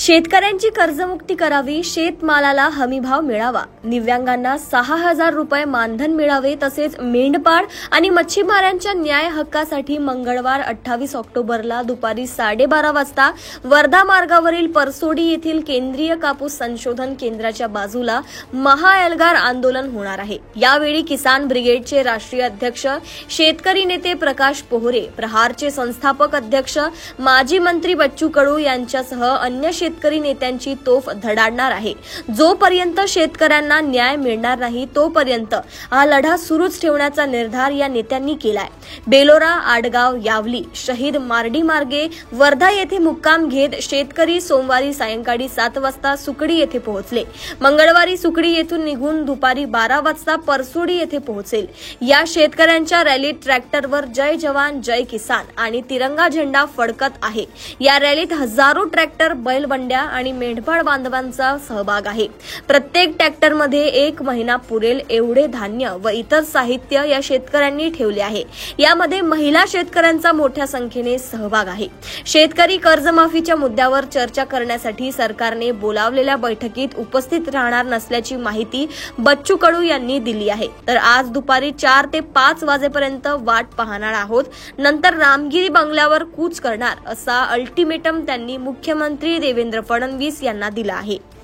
शेतकऱ्यांची कर्जमुक्ती करावी, शेतमालाला हमीभाव मिळावा, दिव्यांगांना 6,000 रुपये मानधन मिळावे, तसेच मेंढपाळ आणि मच्छीमारांच्या न्याय हक्कासाठी मंगळवार 28 ऑक्टोबरला दुपारी 12:30 वाजता वर्धा मार्गावरील परसोडी येथील केंद्रीय कापूस संशोधन केंद्राच्या बाजूला महाएल्गार आंदोलन होणार आहे। यावेळी किसान ब्रिगेडचे राष्ट्रीय अध्यक्ष शेतकरी नेते प्रकाश पोहरे, प्रहारचे संस्थापक अध्यक्ष माजी मंत्री बच्चू कडू यांच्यासह अन्य शेतकरी नेत्यांची तोफ धडाडणार आहे। जोपर्यंत शेतकऱ्यांना न्याय मिळणार नाही तोपर्यंत हा लढा सुरूच ठेवण्याचा निर्धार या नेत्यांनी केलाय। बेलोरा, आडगाव, यावली, शहीद मार्डी मार्गे वर्धा येथे मुक्काम घेत शेतकरी सोमवारी सायंकाळी 7 वाजता सुकडी येथे पोहोचले। मंगळवारी सुकडी येथून निघून दुपारी 12 वाजता परसोडी येथे पोहोचेल। या शेतकऱ्यांच्या रॅलीत ट्रॅक्टरवर जय जवान जय किसान आणि तिरंगा झेंडा फडकत आहे। या रॅलीत हजारो ट्रॅक्टर, बैलबंड्या आणि मेंढपाळ बांधवांचा सहभाग आहे। प्रत्येक ट्रॅक्टरमध्ये 1 महिना पुरेल एवढे धान्य व इतर साहित्य या शेतकऱ्यांनी ठेवले आहे। यामध्ये महिला शेतकऱ्यांचा मोठ्या संख्येने सहभाग आहे। शेतकरी कर्जमाफीच्या मुद्द्यावर चर्चा करण्यासाठी सरकारने बोलावलेल्या बैठकीत उपस्थित राहणार नसल्याची माहिती बच्चू कडू यांनी दिली आहे। तर आज दुपारी 4 ते 5 वाजेपर्यंत वाट पाहणार आहोत, नंतर रामगिरी बंगल्यावर कूच करणार असा अल्टिमेटम त्यांनी मुख्यमंत्री देवेंद्र फडणवीस यांना दिला आहे।